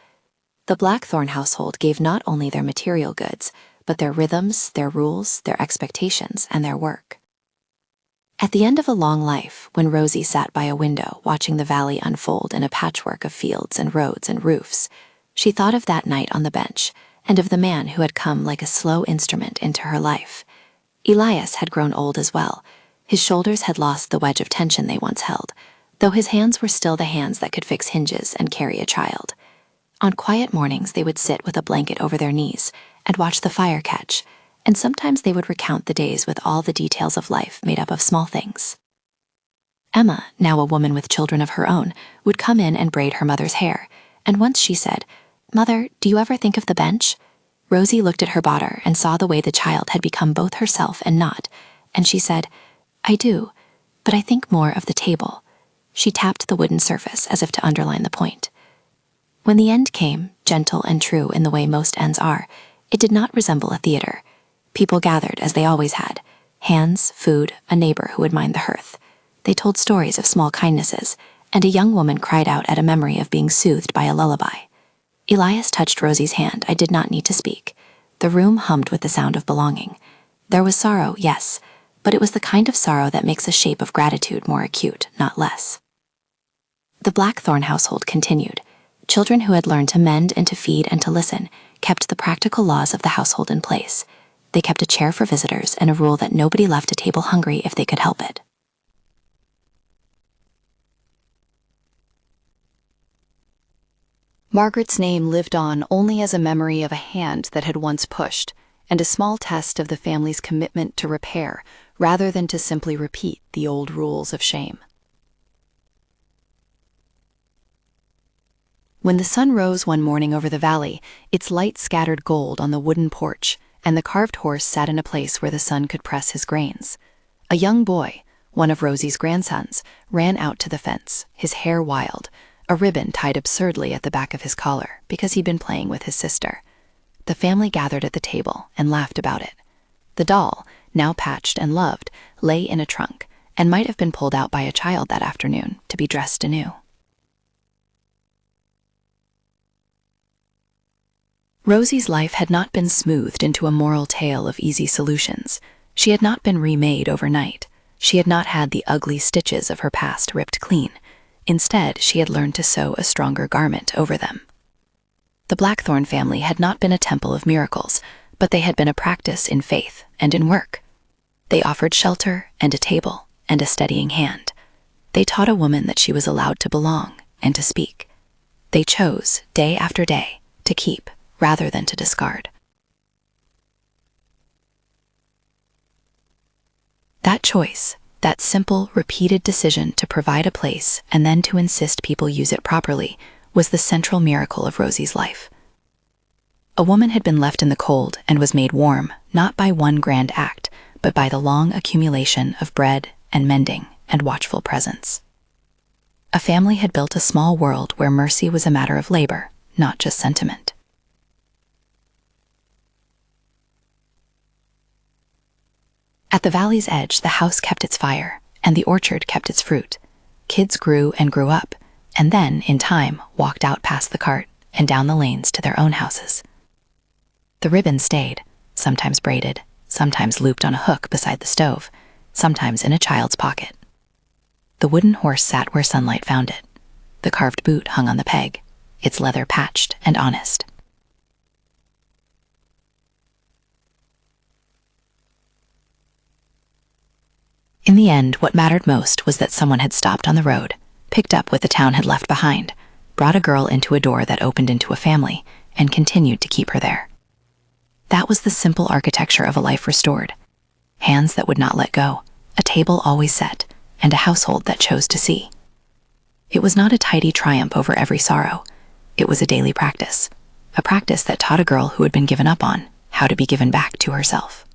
The Blackthorn household gave not only their material goods, but their rhythms, their rules, their expectations, and their work. At the end of a long life, when Rosie sat by a window watching the valley unfold in a patchwork of fields and roads and roofs, she thought of that night on the bench and of the man who had come like a slow instrument into her life. Elias had grown old as well. His shoulders had lost the wedge of tension they once held, though his hands were still the hands that could fix hinges and carry a child. On quiet mornings, they would sit with a blanket over their knees and watch the fire catch, and sometimes they would recount the days with all the details of life made up of small things. Emma, now a woman with children of her own, would come in and braid her mother's hair, and once she said, "Mother, do you ever think of the bench?" Rosie looked at her daughter and saw the way the child had become both herself and not, and she said, "I do, but I think more of the table." She tapped the wooden surface as if to underline the point. When the end came, gentle and true in the way most ends are, it did not resemble a theater. People gathered as they always had: hands, food, a neighbor who would mind the hearth. They told stories of small kindnesses, and a young woman cried out at a memory of being soothed by a lullaby. Elias touched Rosie's hand. I did not need to speak. The room hummed with the sound of belonging. There was sorrow, yes, but it was the kind of sorrow that makes a shape of gratitude more acute, not less. The Blackthorn household continued. Children who had learned to mend and to feed and to listen kept the practical laws of the household in place. They kept a chair for visitors and a rule that nobody left a table hungry if they could help it. Margaret's name lived on only as a memory of a hand that had once pushed, and a small test of the family's commitment to repair, rather than to simply repeat the old rules of shame. When the sun rose one morning over the valley, its light scattered gold on the wooden porch, and the carved horse sat in a place where the sun could press his grains. A young boy, one of Rosie's grandsons, ran out to the fence, his hair wild, a ribbon tied absurdly at the back of his collar because he'd been playing with his sister. The family gathered at the table and laughed about it. The doll, now patched and loved, lay in a trunk and might have been pulled out by a child that afternoon to be dressed anew. Rosie's life had not been smoothed into a moral tale of easy solutions. She had not been remade overnight. She had not had the ugly stitches of her past ripped clean. Instead, she had learned to sew a stronger garment over them. The Blackthorn family had not been a temple of miracles, but they had been a practice in faith and in work. They offered shelter and a table and a steadying hand. They taught a woman that she was allowed to belong and to speak. They chose, day after day, to keep rather than to discard. That choice, that simple, repeated decision to provide a place and then to insist people use it properly, was the central miracle of Rosie's life. A woman had been left in the cold and was made warm, not by one grand act, but by the long accumulation of bread and mending and watchful presence. A family had built a small world where mercy was a matter of labor, not just sentiment. At the valley's edge, the house kept its fire, and the orchard kept its fruit. Kids grew and grew up, and then, in time, walked out past the cart and down the lanes to their own houses. The ribbon stayed, sometimes braided, sometimes looped on a hook beside the stove, sometimes in a child's pocket. The wooden horse sat where sunlight found it. The carved boot hung on the peg, its leather patched and honest. In the end, what mattered most was that someone had stopped on the road, picked up what the town had left behind, brought a girl into a door that opened into a family, and continued to keep her there. That was the simple architecture of a life restored. Hands that would not let go, a table always set, and a household that chose to see. It was not a tidy triumph over every sorrow. It was a daily practice, a practice that taught a girl who had been given up on how to be given back to herself.